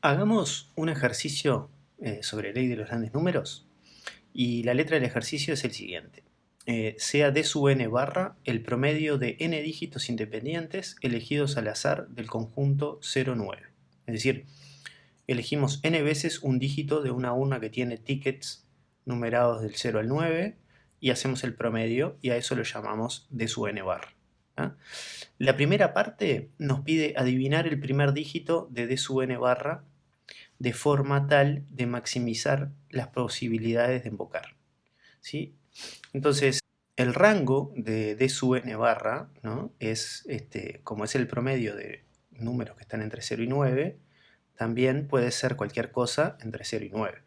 Hagamos un ejercicio sobre ley de los grandes números y la letra del ejercicio es el siguiente. Sea d sub n barra el promedio de n dígitos independientes elegidos al azar del conjunto 0,9. Es decir, elegimos n veces un dígito de una urna que tiene tickets numerados del 0 al 9 y hacemos el promedio y a eso lo llamamos d sub n barra. ¿Ah? La primera parte nos pide adivinar el primer dígito de d sub n barra de forma tal de maximizar las posibilidades de invocar, ¿sí? Entonces, el rango de d sub n barra, ¿no? Es, como es el promedio de números que están entre 0 y 9, también puede ser cualquier cosa entre 0 y 9,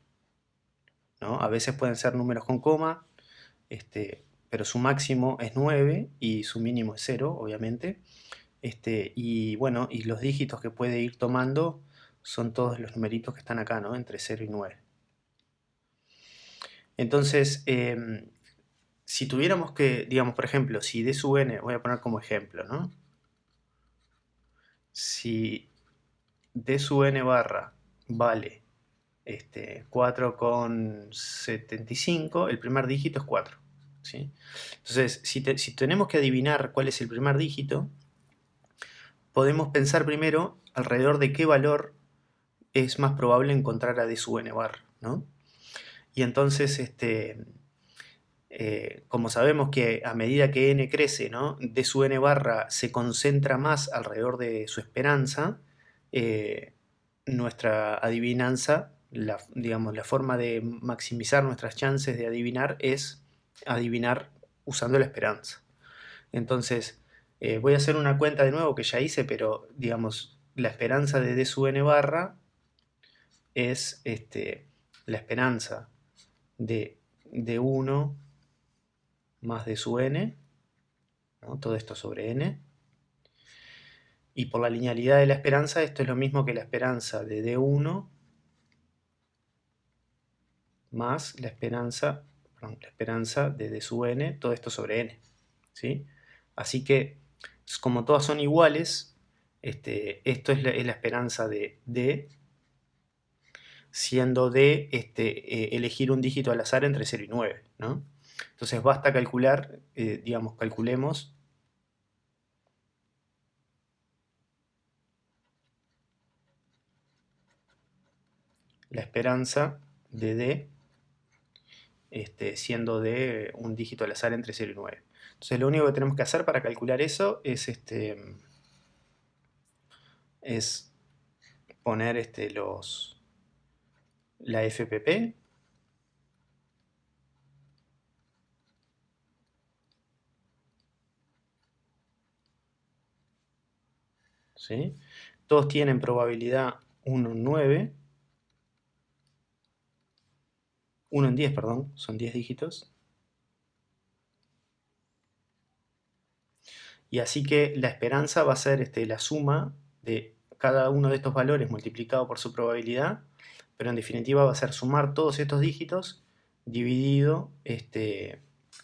¿no? A veces pueden ser números con coma, pero su máximo es 9 y su mínimo es 0, obviamente. Y bueno, y los dígitos que puede ir tomando son todos los numeritos que están acá, ¿no? Entre 0 y 9. Entonces, si tuviéramos que, digamos, por ejemplo, si d sub n, voy a poner como ejemplo, ¿no? Si d sub n barra vale 4,75, el primer dígito es 4, ¿sí? Entonces, si tenemos que adivinar cuál es el primer dígito, podemos pensar primero alrededor de qué valor es más probable encontrar a d sub n barra, ¿no? Y entonces, como sabemos que a medida que n crece, ¿no? d sub n barra se concentra más alrededor de su esperanza, nuestra adivinanza, digamos, la forma de maximizar nuestras chances de adivinar es adivinar usando la esperanza. Entonces, voy a hacer una cuenta de nuevo que ya hice, pero digamos, la esperanza de d sub n barra es la esperanza de d1 más d sub n, ¿no? Todo esto sobre n. Y por la linealidad de la esperanza, esto es lo mismo que la esperanza de d1 más la esperanza de d sub n, todo esto sobre n, ¿sí? Así que, como todas son iguales, esto es la esperanza de d, siendo d elegir un dígito al azar entre 0 y 9, ¿no? Entonces basta calcular, digamos, calculemos la esperanza de d, siendo d un dígito al azar entre 0 y 9. Entonces lo único que tenemos que hacer para calcular eso es, es poner la FPP, ¿sí? Todos tienen probabilidad 1 en 9, 1 en 10, perdón, son 10 dígitos. Y así que la esperanza va a ser la suma de cada uno de estos valores multiplicado por su probabilidad, pero en definitiva va a ser sumar todos estos dígitos dividido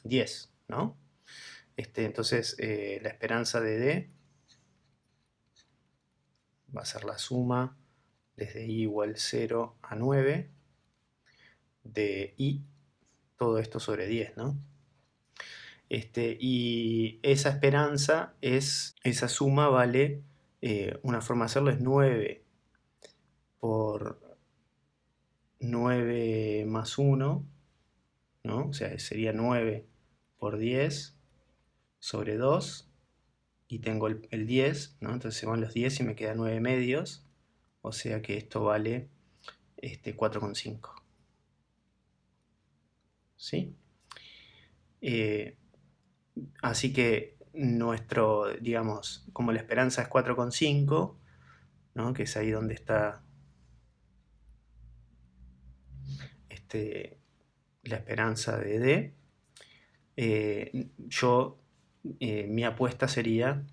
10, ¿no? Entonces la esperanza de D va a ser la suma desde i igual 0 a 9 de i, todo esto sobre 10, ¿no? Y esa esperanza esa suma vale, una forma de hacerlo es 9 por 9 más 1, ¿no? O sea, sería 9 por 10 sobre 2, y tengo el 10, ¿no? Entonces se van los 10 y me quedan 9 medios, o sea que esto vale 4,5. ¿Sí? Así que digamos, como la esperanza es 4,5, ¿no? Que es ahí donde está la esperanza de D, mi apuesta sería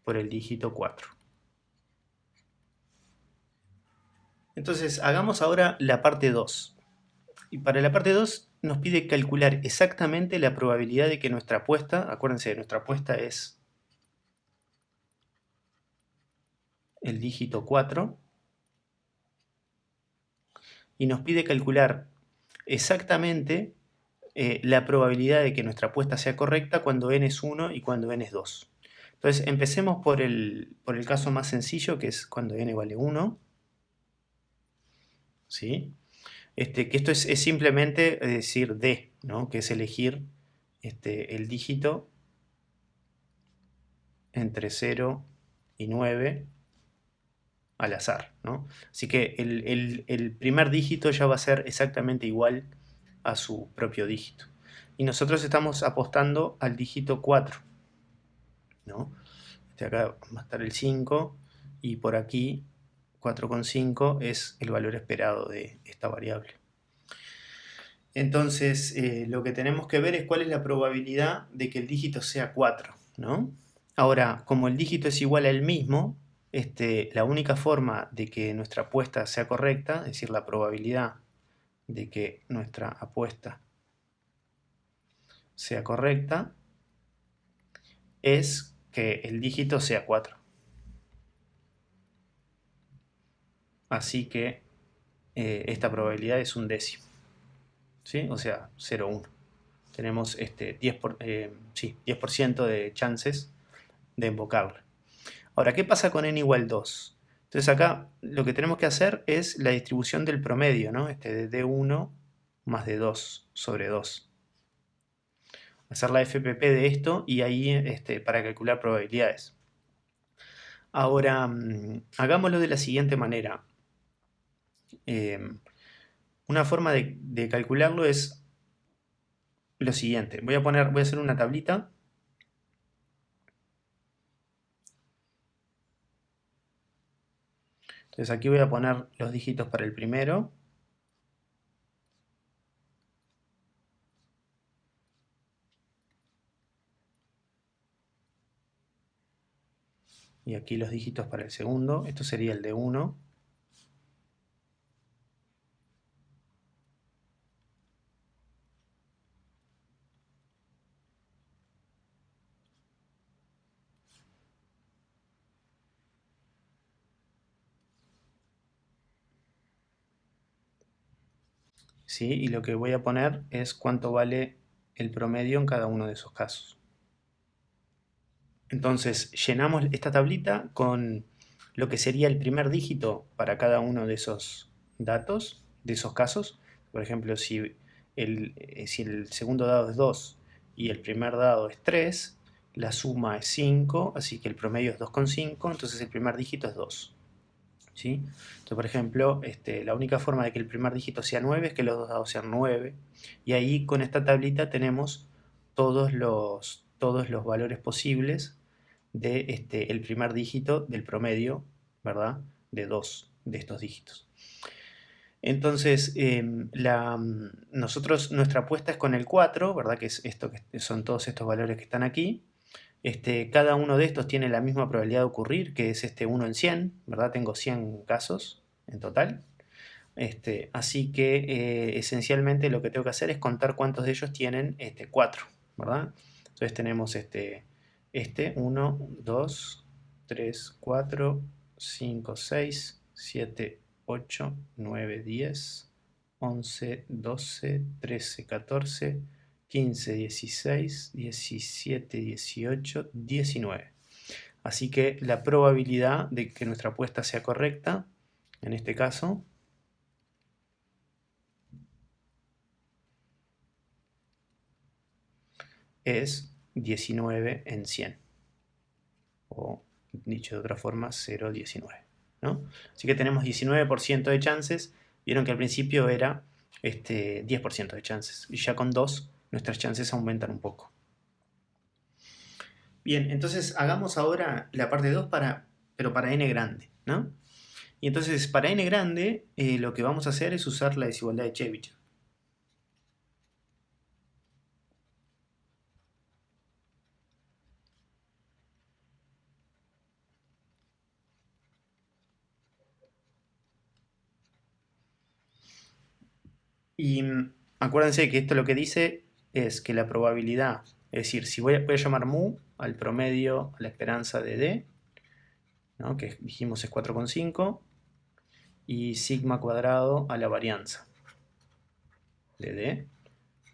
por el dígito 4. Entonces, hagamos ahora la parte 2. Y para la parte 2 nos pide calcular exactamente la probabilidad de que nuestra apuesta, acuérdense, nuestra apuesta es el dígito 4 y nos pide calcular exactamente la probabilidad de que nuestra apuesta sea correcta cuando n es 1 y cuando n es 2. Entonces empecemos por el caso más sencillo, que es cuando n vale 1. ¿Sí? Que esto es simplemente decir d, ¿no? Que es elegir el dígito entre 0 y 9 al azar, ¿no? Así que el primer dígito ya va a ser exactamente igual a su propio dígito. Y nosotros estamos apostando al dígito 4, ¿no? Acá va a estar el 5 y por aquí 4,5 es el valor esperado de esta variable. Entonces, lo que tenemos que ver es cuál es la probabilidad de que el dígito sea 4, ¿no? Ahora, como el dígito es igual al mismo, la única forma de que nuestra apuesta sea correcta, es decir, la probabilidad de que nuestra apuesta sea correcta, es que el dígito sea 4. Así que esta probabilidad es un décimo, ¿sí? O sea, 0,1. Tenemos 10% de chances de invocarla. Ahora, ¿qué pasa con n igual 2? Entonces acá lo que tenemos que hacer es la distribución del promedio, ¿no? De d1 más d2 sobre 2. Hacer la FPP de esto y ahí para calcular probabilidades. Ahora, hagámoslo de la siguiente manera. Una forma de calcularlo es lo siguiente. Voy a hacer una tablita. Entonces aquí voy a poner los dígitos para el primero. Y aquí los dígitos para el segundo. Esto sería el de 1. ¿Sí? Y lo que voy a poner es cuánto vale el promedio en cada uno de esos casos. Entonces llenamos esta tablita con lo que sería el primer dígito para cada uno de esos datos, de esos casos. Por ejemplo, si el segundo dado es 2 y el primer dado es 3, la suma es 5, así que el promedio es 2,5, entonces el primer dígito es 2. ¿Sí? Entonces, por ejemplo, la única forma de que el primer dígito sea 9 es que los dos dados sean 9. Y ahí con esta tablita tenemos todos los valores posibles de el primer dígito del promedio, ¿verdad? De 2 de estos dígitos. Entonces, nuestra apuesta es con el 4, ¿verdad? Que es esto, que son todos estos valores que están aquí. Cada uno de estos tiene la misma probabilidad de ocurrir, que es 1 en 100, ¿verdad? Tengo 100 casos en total. Así que esencialmente lo que tengo que hacer es contar cuántos de ellos tienen 4, ¿verdad? Entonces tenemos 1, 2, 3, 4, 5, 6, 7, 8, 9, 10, 11, 12, 13, 14, 15, 16, 17, 18, 19. Así que la probabilidad de que nuestra apuesta sea correcta, en este caso, es 19 en 100. O dicho de otra forma, 0,19. ¿no? Así que tenemos 19% de chances. Vieron que al principio era 10% de chances. Y ya con 2 nuestras chances aumentan un poco. Bien, entonces hagamos ahora la parte 2 pero para n grande, ¿no? Y entonces para n grande lo que vamos a hacer es usar la desigualdad de Chebyshev. Y acuérdense que esto lo que dice es que la probabilidad, es decir, si voy a llamar mu al promedio, a la esperanza de D, ¿no? Que dijimos es 4,5, y sigma cuadrado a la varianza de D,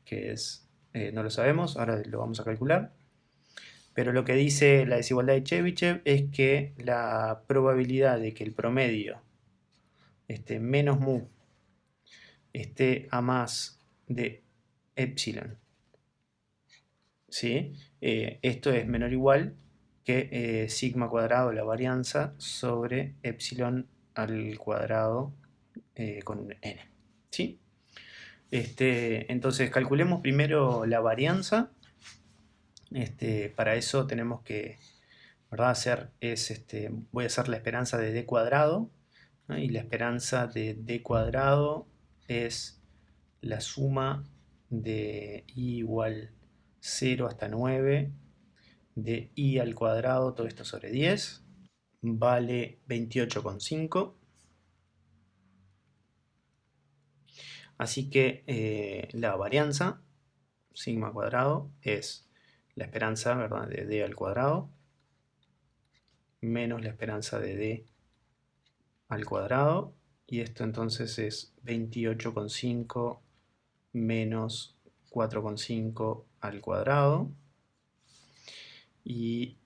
que es, no lo sabemos, ahora lo vamos a calcular. Pero lo que dice la desigualdad de Chebyshev es que la probabilidad de que el promedio menos mu esté a más de epsilon, ¿sí? Esto es menor o igual que sigma cuadrado, la varianza, sobre epsilon al cuadrado con un n, ¿sí? Entonces calculemos primero la varianza. Para eso tenemos que, ¿verdad? Voy a hacer la esperanza de d cuadrado, ¿no? Y la esperanza de d cuadrado es la suma de i igual 0 hasta 9 de i al cuadrado, todo esto sobre 10, vale 28,5. Así que la varianza, sigma cuadrado, es la esperanza, ¿verdad?, de d al cuadrado menos la esperanza de d al cuadrado, y esto entonces es 28,5 menos 4,5 al cuadrado, y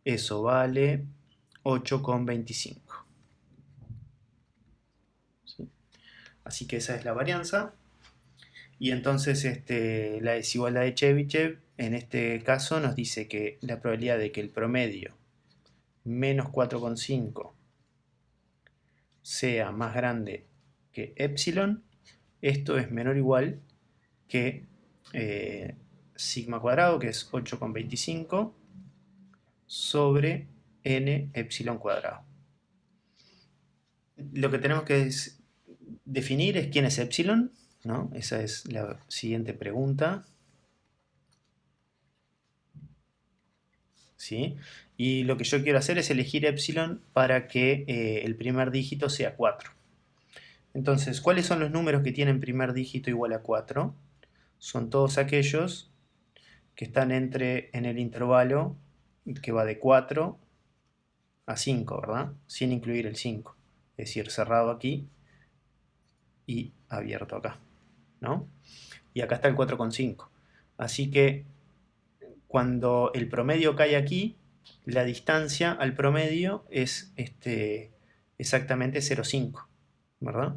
eso vale 8,25. ¿Sí? Así que esa es la varianza. Y entonces la desigualdad de Chebyshev en este caso nos dice que la probabilidad de que el promedio menos 4,5 sea más grande que epsilon, esto es menor o igual que sigma cuadrado, que es 8,25, sobre n epsilon cuadrado. Lo que tenemos que definir es quién es epsilon, ¿no? Esa es la siguiente pregunta. ¿Sí? Y lo que yo quiero hacer es elegir epsilon para que el primer dígito sea 4. Entonces, ¿cuáles son los números que tienen primer dígito igual a 4? Son todos aquellos que están en el intervalo que va de 4 a 5, ¿verdad? Sin incluir el 5. Es decir, cerrado aquí y abierto acá, ¿no? Y acá está el 4,5. Así que cuando el promedio cae aquí, la distancia al promedio es exactamente 0,5, ¿verdad?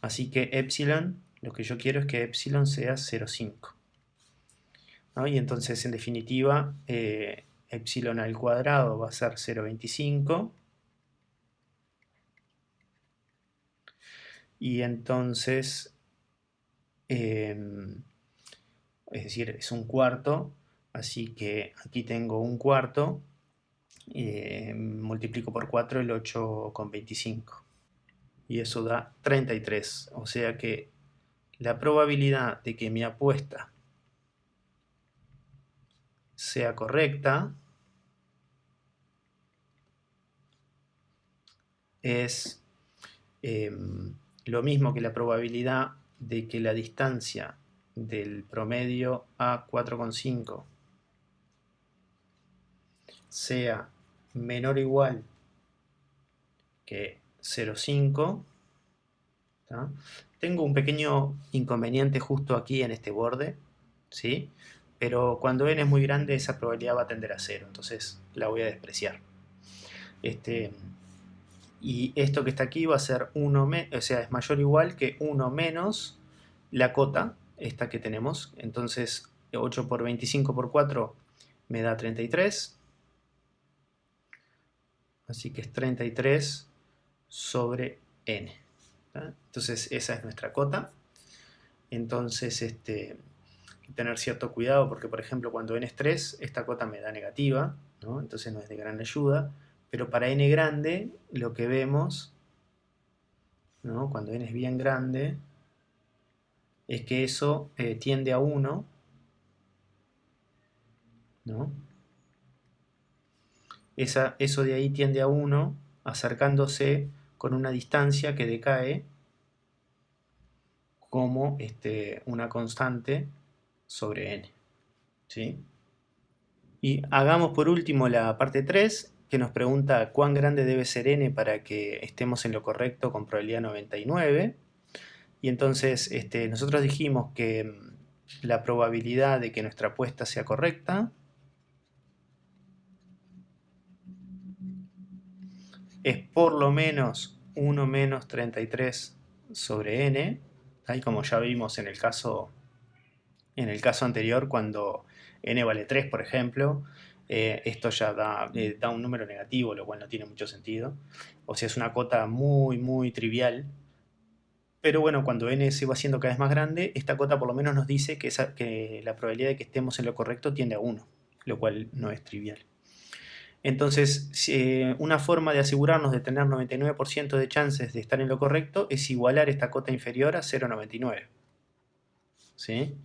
Así que epsilon, lo que yo quiero es que epsilon sea 0,5, ¿no? Y entonces, en definitiva, epsilon al cuadrado va a ser 0,25. Y entonces, es decir, es un cuarto. Así que aquí tengo un cuarto. Multiplico por 4 el 8,25. Y eso da 33. O sea que la probabilidad de que mi apuesta sea correcta es lo mismo que la probabilidad de que la distancia del promedio a 4,5 sea menor o igual que 0,5. Tengo un pequeño inconveniente justo aquí en este borde, ¿sí? Pero cuando n es muy grande, esa probabilidad va a tender a 0, entonces la voy a despreciar. Y esto que está aquí va a ser 1, o sea, es mayor o igual que 1 menos la cota, esta que tenemos. Entonces 8 por 25 por 4 me da 33. Así que es 33 sobre n. Entonces esa es nuestra cota. Entonces hay que tener cierto cuidado porque, por ejemplo, cuando n es 3, esta cota me da negativa, ¿no? Entonces no es de gran ayuda. Pero para n grande, lo que vemos, ¿no?, cuando n es bien grande, es que eso tiende a 1, ¿no? Eso de ahí tiende a 1, acercándose con una distancia que decae como una constante sobre n, ¿sí? Y hagamos por último la parte 3. que nos pregunta cuán grande debe ser n para que estemos en lo correcto con probabilidad 99. Y entonces nosotros dijimos que la probabilidad de que nuestra apuesta sea correcta es por lo menos 1 menos 33 sobre n. Ahí, como ya vimos en el caso anterior, cuando n vale 3, por ejemplo, esto ya da un número negativo, lo cual no tiene mucho sentido. O sea, es una cota muy, muy trivial. Pero bueno, cuando n se va haciendo cada vez más grande, esta cota por lo menos nos dice que la probabilidad de que estemos en lo correcto tiende a 1, lo cual no es trivial. Entonces, una forma de asegurarnos de tener 99% de chances de estar en lo correcto es igualar esta cota inferior a 0,99. ¿Sí?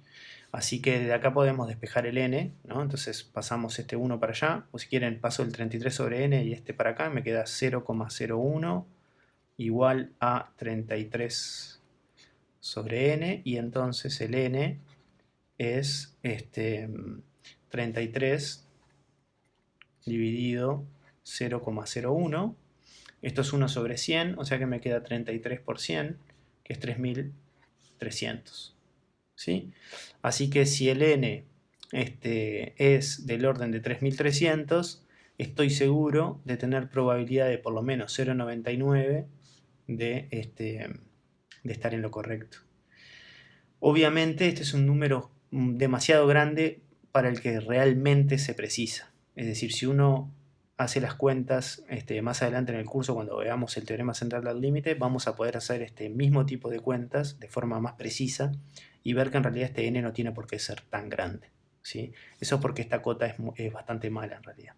Así que de acá podemos despejar el n, ¿no? Entonces pasamos este 1 para allá, o si quieren paso el 33 sobre n y este para acá, me queda 0,01 igual a 33 sobre n, y entonces el n es 33 dividido 0,01. Esto es 1 sobre 100, o sea que me queda 33 por 100, que es 3300. ¿Sí? Así que si el n es del orden de 3300, estoy seguro de tener probabilidad de por lo menos 0,99 de estar en lo correcto. Obviamente este es un número demasiado grande para el que realmente se precisa. Es decir, si uno hace las cuentas más adelante en el curso, cuando veamos el teorema central del límite, vamos a poder hacer este mismo tipo de cuentas de forma más precisa y ver que en realidad este n no tiene por qué ser tan grande, ¿sí? Eso es porque esta cota es bastante mala en realidad.